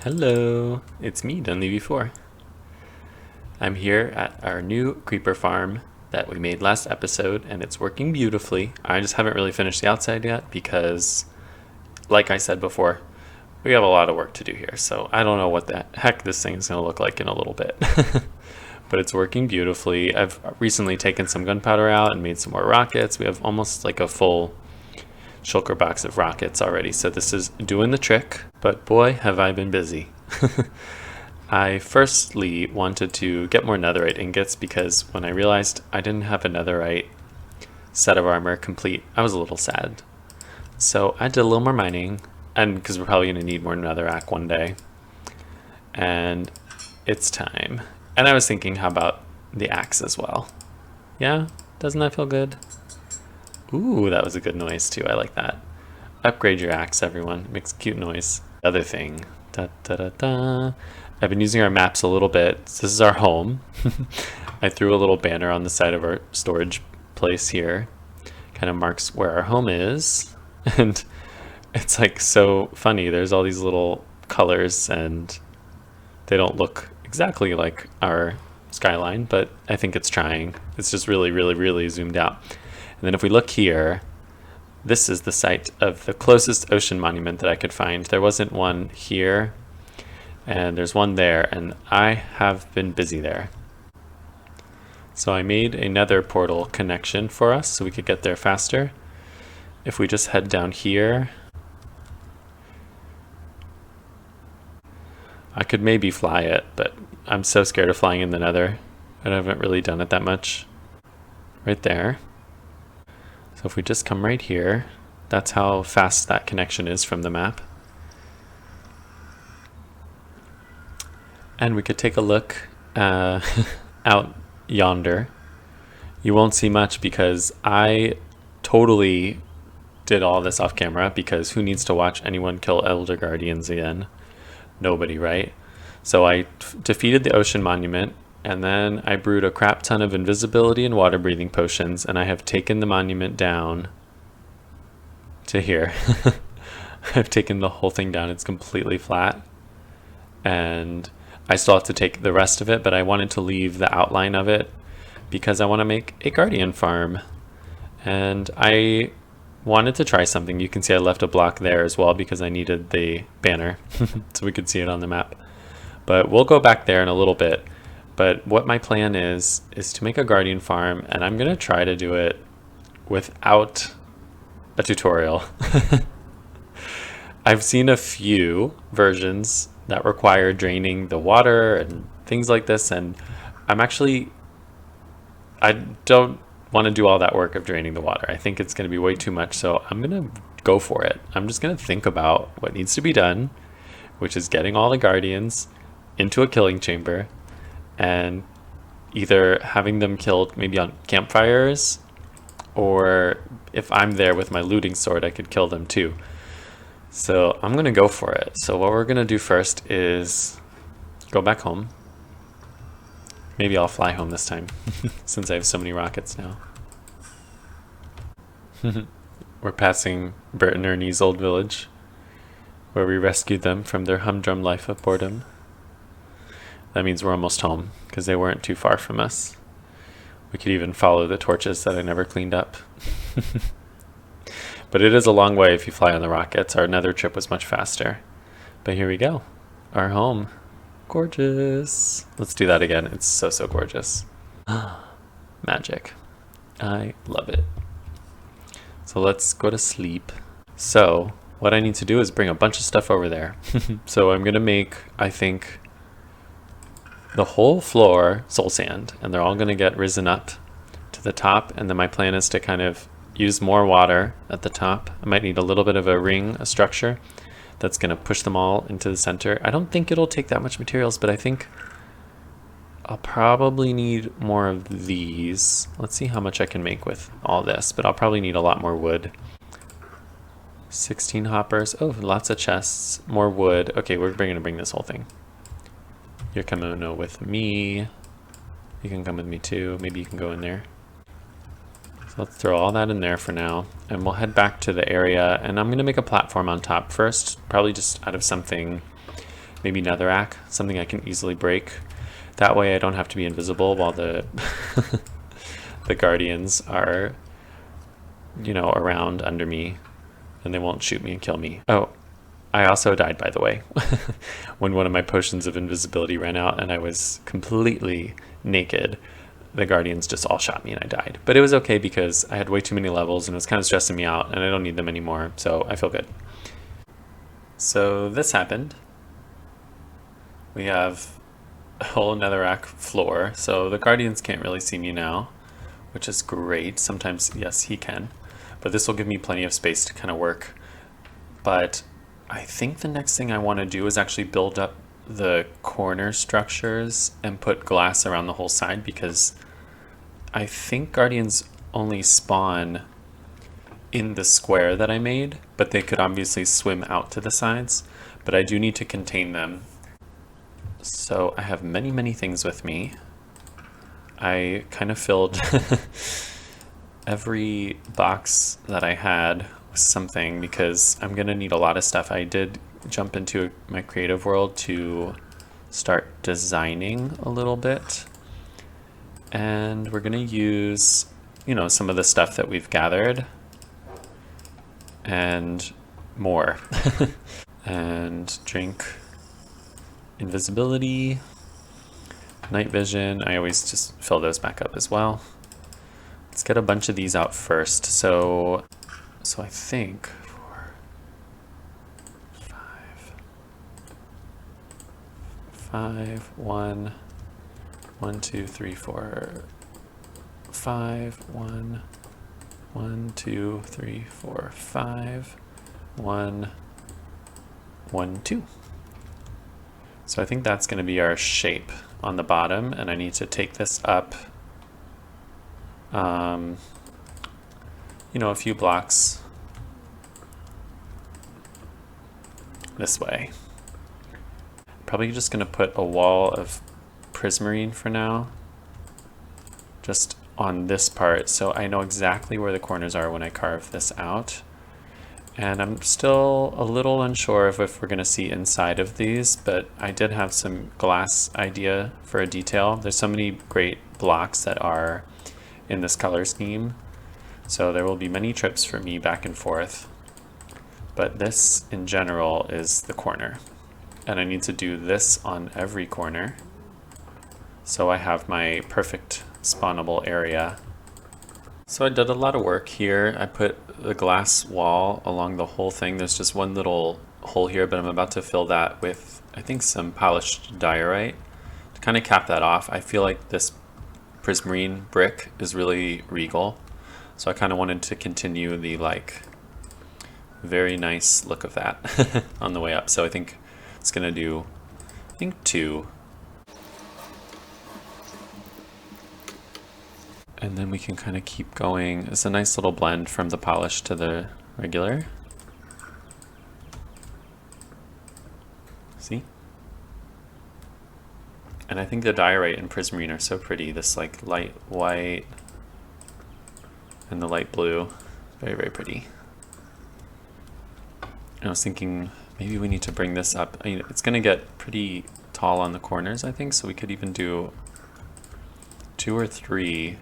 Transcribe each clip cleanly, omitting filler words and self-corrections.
Hello, it's me, Dunleavy4. I'm here at our new creeper farm that we made last episode, and it's working beautifully. I just haven't really finished the outside yet because, like I said before, we have a lot of work to do here, so I don't know what the heck this thing is going to look like in a little bit. But it's working beautifully. I've recently taken some gunpowder out and made some more rockets. We have almost like a full shulker box of rockets already, so this is doing the trick, but boy have I been busy. I firstly wanted to get more netherite ingots because when I realized I didn't have a netherite set of armor complete, I was a little sad. So I did a little more mining, and because we're probably going to need more netherrack one day, and it's time. And I was thinking, how about the axe as well? Yeah, doesn't that feel good? Ooh, that was a good noise too. I like that. Upgrade your axe, everyone. It makes a cute noise. Other thing. Da, da, da, da. I've been using our maps a little bit. This is our home. I threw a little banner on the side of our storage place here. Kind of marks where our home is. And it's like so funny. There's all these little colors and they don't look exactly like our skyline, but I think it's trying. It's just really, really, really zoomed out. And then if we look here, this is the site of the closest ocean monument that I could find. There wasn't one here, and there's one there, and I have been busy there. So I made a nether portal connection for us so we could get there faster. If we just head down here, I could maybe fly it, but I'm so scared of flying in the nether. I haven't really done it that much. Right there. So if we just come right here, that's how fast that connection is from the map. And we could take a look out yonder. You won't see much because I totally did all this off camera, because who needs to watch anyone kill Elder Guardians again? Nobody, right? So I defeated the ocean monument, and then I brewed a crap ton of invisibility and water breathing potions, and I have taken the monument down to here. I've taken the whole thing down. It's completely flat, and I still have to take the rest of it, but I wanted to leave the outline of it because I want to make a guardian farm, and I wanted to try something. You can see I left a block there as well because I needed the banner so we could see it on the map, but we'll go back there in a little bit. But what my plan is to make a guardian farm, and I'm gonna try to do it without a tutorial. I've seen a few versions that require draining the water and things like this, and I don't want to do all that work of draining the water. I think it's going to be way too much, so I'm going to go for it. I'm just going to think about what needs to be done, which is getting all the guardians into a killing chamber and either having them killed maybe on campfires, or if I'm there with my looting sword, I could kill them too. So I'm going to go for it. So what we're going to do first is go back home. Maybe I'll fly home this time since I have so many rockets now. We're passing Bert and Ernie's old village where we rescued them from their humdrum life of boredom. That means we're almost home because they weren't too far from us. We could even follow the torches that I never cleaned up. But it is a long way if you fly on the rockets. Our nether trip was much faster. But here we go. Our home. Gorgeous. Let's do that again. It's so, so gorgeous. Magic. I love it. So let's go to sleep. So what I need to do is bring a bunch of stuff over there. So I'm going to make, I think, the whole floor soul sand, and they're all going to get risen up to the top. And then my plan is to kind of use more water at the top. I might need a little bit of a ring, a structure that's going to push them all into the center. I don't think it'll take that much materials, but I think I'll probably need more of these. Let's see how much I can make with all this, but I'll probably need a lot more wood. 16 hoppers. Oh, lots of chests. More wood. Okay, we're going to bring this whole thing. You're coming with me. You can come with me too. Maybe you can go in there. So let's throw all that in there for now, and we'll head back to the area, and I'm going to make a platform on top first, probably just out of something maybe netherrack, something I can easily break. That way I don't have to be invisible while the the guardians are, you know, around under me, and they won't shoot me and kill me. Oh, I also died, by the way, when one of my potions of invisibility ran out and I was completely naked. The guardians just all shot me and I died. But it was okay because I had way too many levels and it was kind of stressing me out, and I don't need them anymore, so I feel good. So this happened. We have a whole netherrack floor, so the guardians can't really see me now, which is great. Sometimes, yes, he can. But this will give me plenty of space to kind of work. But I think the next thing I want to do is actually build up the corner structures and put glass around the whole side, because I think guardians only spawn in the square that I made, but they could obviously swim out to the sides, but I do need to contain them. So I have many things with me. I kind of filled every box that I had with something because I'm gonna need a lot of stuff. I did jump into my creative world to start designing a little bit, and we're gonna use, you know, some of the stuff that we've gathered and more. And drink, invisibility, night vision. I always just fill those back up as well. Let's get a bunch of these out first. So I think 4, 5, 1, 1, 2, 3, 4, 5, 1, 1, 2, 3, 4, 5, 1, 1, 2. So I think that's going to be our shape on the bottom, and I need to take this up, you know, a few blocks this way. Probably just going to put a wall of prismarine for now, just on this part, so I know exactly where the corners are when I carve this out. And I'm still a little unsure of if we're going to see inside of these, but I did have some glass idea for a detail. There's so many great blocks that are in this color scheme, so there will be many trips for me back and forth. But this in general is the corner, and I need to do this on every corner so I have my perfect spawnable area. So I did a lot of work here. I put the glass wall along the whole thing. There's just one little hole here, but I'm about to fill that with, I think, some polished diorite to kind of cap that off. I feel like this prismarine brick is really regal, so I kind of wanted to continue the like very nice look of that on the way up. So I think it's gonna do, I think, 2. And then we can kind of keep going. It's a nice little blend from the polished to the regular. See? And I think the diorite and prismarine are so pretty. This like light white and the light blue. Very pretty. And I was thinking maybe we need to bring this up. I mean, it's gonna get pretty tall on the corners, I think, so we could even do 2 or 3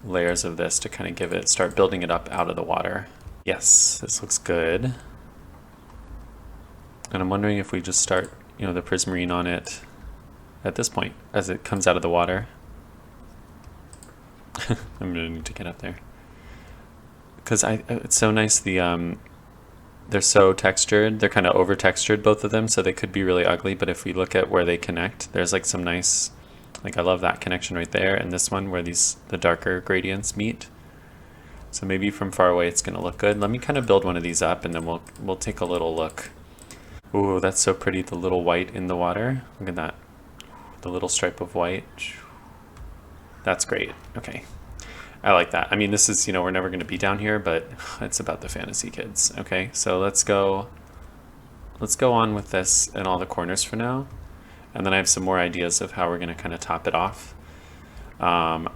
layers of this to kind of give it, start building it up out of the water. Yes, this looks good. And I'm wondering if we just start, you know, the prismarine on it at this point as it comes out of the water. I'm gonna need to get up there because it's so nice. The they're so textured. They're kind of over textured, both of them, so they could be really ugly. But if we look at where they connect, there's like some nice, like I love that connection right there, and this one where the darker gradients meet. So maybe from far away it's gonna look good. Let me kind of build one of these up and then we'll take a little look. Ooh, that's so pretty, the little white in the water. Look at that. The little stripe of white. That's great. Okay. I like that. I mean, this is, you know, we're never gonna be down here, but it's about the fantasy kids. Okay, so let's go on with this in all the corners for now. And then I have some more ideas of how we're going to kind of top it off. But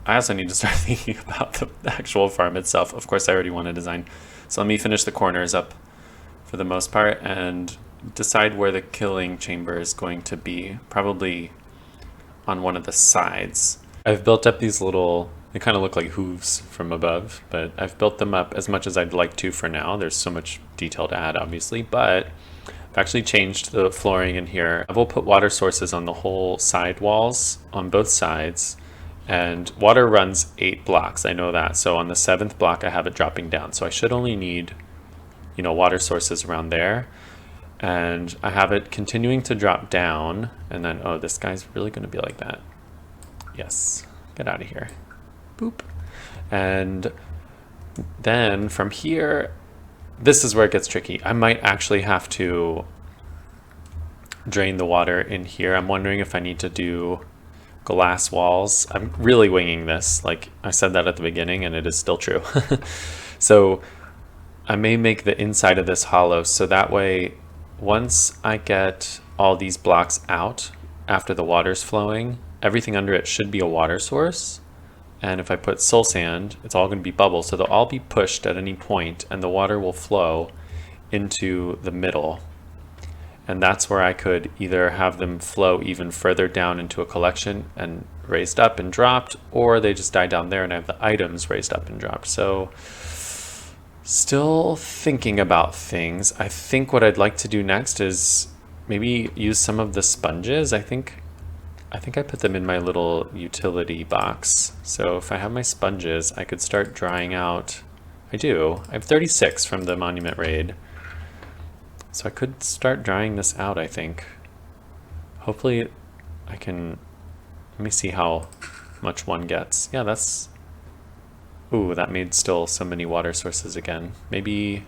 I also need to start thinking about the actual farm itself. Of course, I already want to design. So let me finish the corners up for the most part and decide where the killing chamber is going to be. Probably on one of the sides. I've built up these little, they kind of look like hooves from above, but I've built them up as much as I'd like to for now. There's so much detail to add, obviously, but I've actually changed the flooring in here. I will put water sources on the whole side walls on both sides, and water runs 8 blocks. I know that. So on the 7th block, I have it dropping down. So I should only need, you know, water sources around there. And I have it continuing to drop down, and then, oh, this guy's really going to be like that. Yes, get out of here. Boop. And then from here, this is where it gets tricky. I might actually have to drain the water in here. I'm wondering if I need to do glass walls. I'm really winging this. Like I said that at the beginning, and it is still true. So I may make the inside of this hollow, so that way once I get all these blocks out after the water's flowing, everything under it should be a water source. And if I put soul sand, it's all going to be bubbles. So they'll all be pushed at any point and the water will flow into the middle. And that's where I could either have them flow even further down into a collection and raised up and dropped, or they just die down there and I have the items raised up and dropped. So still thinking about things. I think what I'd like to do next is maybe use some of the sponges. I think I put them in my little utility box. So if I have my sponges, I could start drying out. I do. I have 36 from the Monument Raid. So I could start drying this out, I think. Hopefully I can, let me see how much one gets. Yeah, that's, ooh, that made still so many water sources again. Maybe,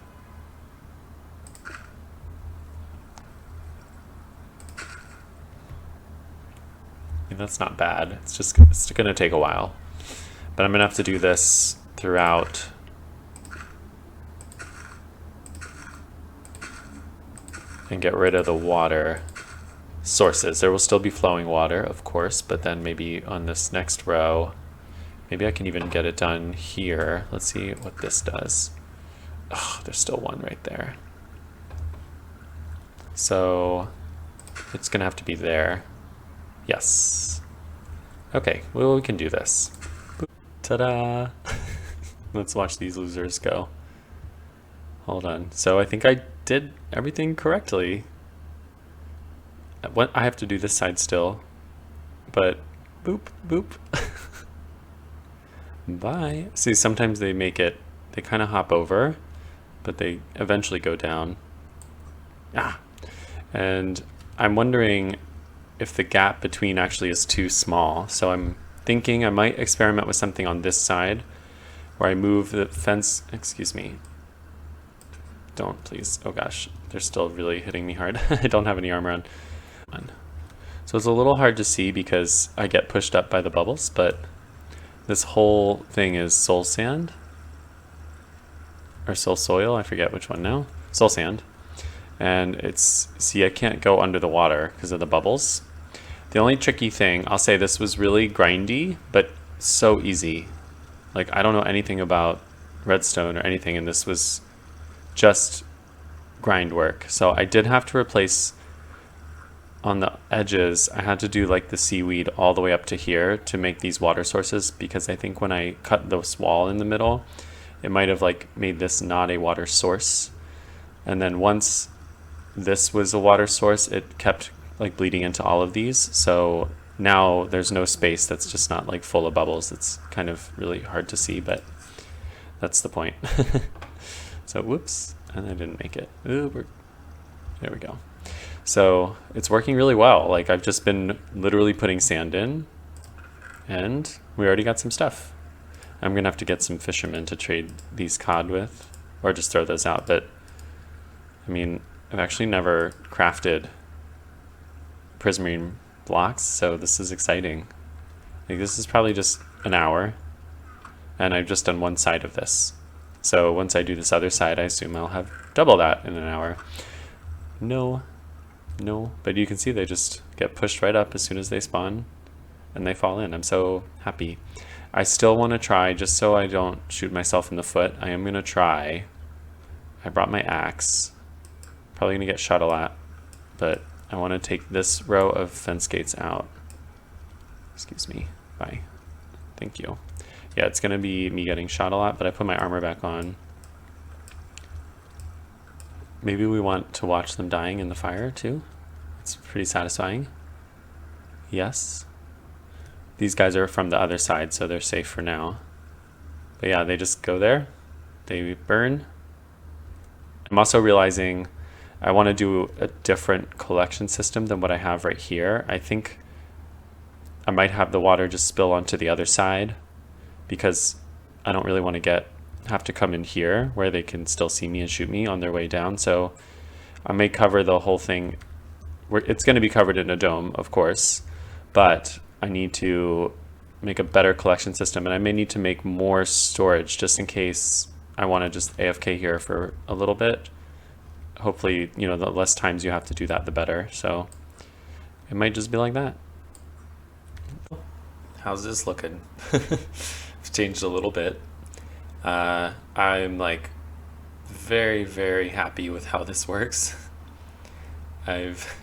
that's not bad. It's gonna take a while, but I'm gonna have to do this throughout. And get rid of the water sources. There will still be flowing water, of course, but then maybe on this next row, maybe I can even get it done here. Let's see what this does. Oh, there's still one right there. So it's gonna have to be there. Yes. Okay, well, we can do this. Ta-da! Let's watch these losers go. Hold on. So I think I did everything correctly. What I have to do this side still, but boop, boop. Bye. See, sometimes they make it, they kind of hop over, but they eventually go down. Ah. And I'm wondering if the gap between actually is too small. So I'm thinking I might experiment with something on this side where I move the fence, excuse me. Don't, please. Oh gosh, they're still really hitting me hard. I don't have any armor on. So it's a little hard to see because I get pushed up by the bubbles, but this whole thing is soul sand. Or soul soil, I forget which one now. Soul sand. And it's, see, I can't go under the water because of the bubbles. The only tricky thing, I'll say this was really grindy, but so easy. Like, I don't know anything about redstone or anything, and this was just grind work. So I did have to replace on the edges. I had to do like the seaweed all the way up to here to make these water sources, because I think when I cut this wall in the middle, it might have like made this not a water source. And then once this was a water source, it kept like bleeding into all of these. So now there's no space that's just not like full of bubbles. It's kind of really hard to see, but that's the point. So whoops, and I didn't make it. Ooh, there we go. So it's working really well. Like, I've just been literally putting sand in, and we already got some stuff. I'm gonna have to get some fishermen to trade these cod with, or just throw those out. But I mean, I've actually never crafted prismarine blocks, so this is exciting. Like, this is probably just an hour, and I've just done one side of this. So once I do this other side, I assume I'll have double that in an hour. No, but you can see they just get pushed right up as soon as they spawn, and they fall in. I'm so happy. I still want to try, just so I don't shoot myself in the foot, I am going to try. I brought my axe. probably gonna get shot a lot, but I want to take this row of fence gates out. Excuse me. Bye. Thank you. Yeah, it's gonna be me getting shot a lot, but I put my armor back on. Maybe we want to watch them dying in the fire too. It's pretty satisfying. Yes. These guys are from the other side, so they're safe for now. But yeah, they just go there. They burn. I'm also realizing I want to do a different collection system than what I have right here. I think I might have the water just spill onto the other side because I don't really want to have to come in here where they can still see me and shoot me on their way down. So I may cover the whole thing. It's going to be covered in a dome, of course, but I need to make a better collection system, and I may need to make more storage just in case I want to just AFK here for a little bit. Hopefully, you know, the less times you have to do that, the better. So it might just be like that. How's this looking? It's changed a little bit. I'm like very, very happy with how this works. I've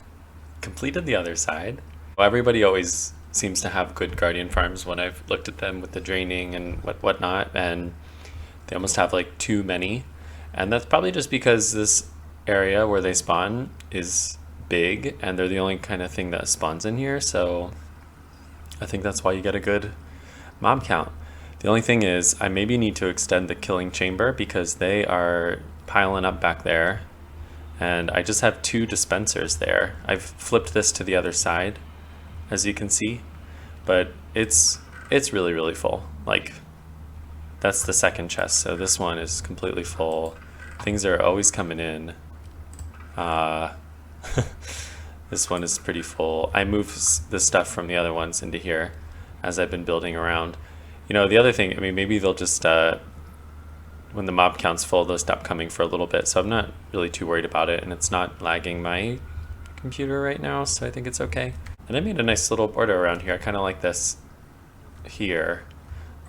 completed the other side. Well, everybody always seems to have good guardian farms when I've looked at them with the draining and whatnot, and they almost have like too many. And that's probably just because this area where they spawn is big and they're the only kind of thing that spawns in here. So I think that's why you get a good mob count. The only thing is I maybe need to extend the killing chamber because they are piling up back there. And I just have 2 dispensers there. I've flipped this to the other side, as you can see, but it's really, really full. Like, that's the second chest, so this one is completely full. Things are always coming in. This one is pretty full. I moved the stuff from the other ones into here as I've been building around. You know, the other thing, I mean, maybe they'll just, when the mob count's full, they'll stop coming for a little bit, so I'm not really too worried about it, and it's not lagging my computer right now, so I think it's okay. And I made a nice little border around here. I kind of like this here.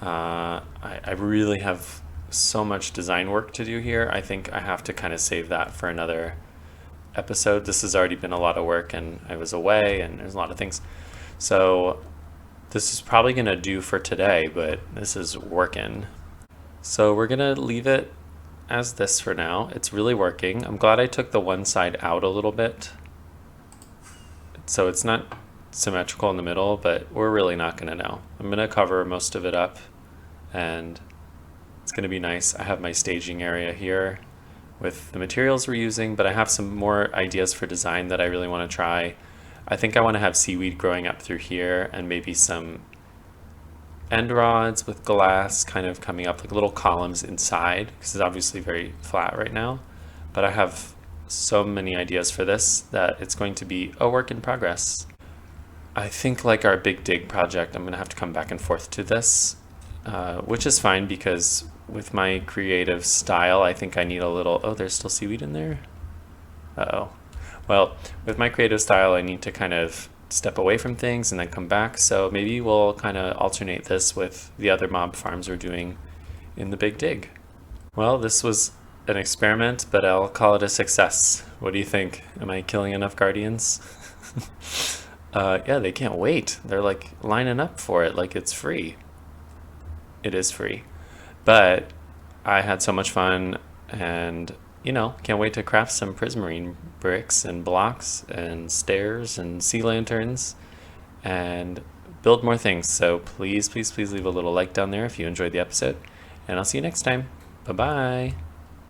I really have so much design work to do here. I think I have to kind of save that for another episode. This has already been a lot of work, and I was away, and there's a lot of things. So this is probably gonna do for today, but this is working. So we're gonna leave it as this for now. It's really working. I'm glad I took the one side out a little bit, so it's not symmetrical in the middle, but we're really not gonna know. I'm gonna cover most of it up, and it's gonna be nice. I have my staging area here with the materials we're using, but I have some more ideas for design that I really want to try. I think I want to have seaweed growing up through here, and maybe some end rods with glass kind of coming up, like little columns inside, because it's obviously very flat right now. But I have so many ideas for this that it's going to be a work in progress. I think, like our big dig project, I'm gonna have to come back and forth to this, which is fine because with my creative style, I think I need a little, oh, there's still seaweed in there? Uh-oh. Well, with my creative style, I need to kind of step away from things and then come back. So maybe we'll kind of alternate this with the other mob farms we're doing in the big dig. Well, this was an experiment, but I'll call it a success. What do you think? Am I killing enough guardians? Yeah, they can't wait. They're like lining up for it like it's free. It is free. But I had so much fun, and you know, can't wait to craft some prismarine bricks and blocks and stairs and sea lanterns and build more things. So please, please, please leave a little like down there if you enjoyed the episode, and I'll see you next time. Bye-bye.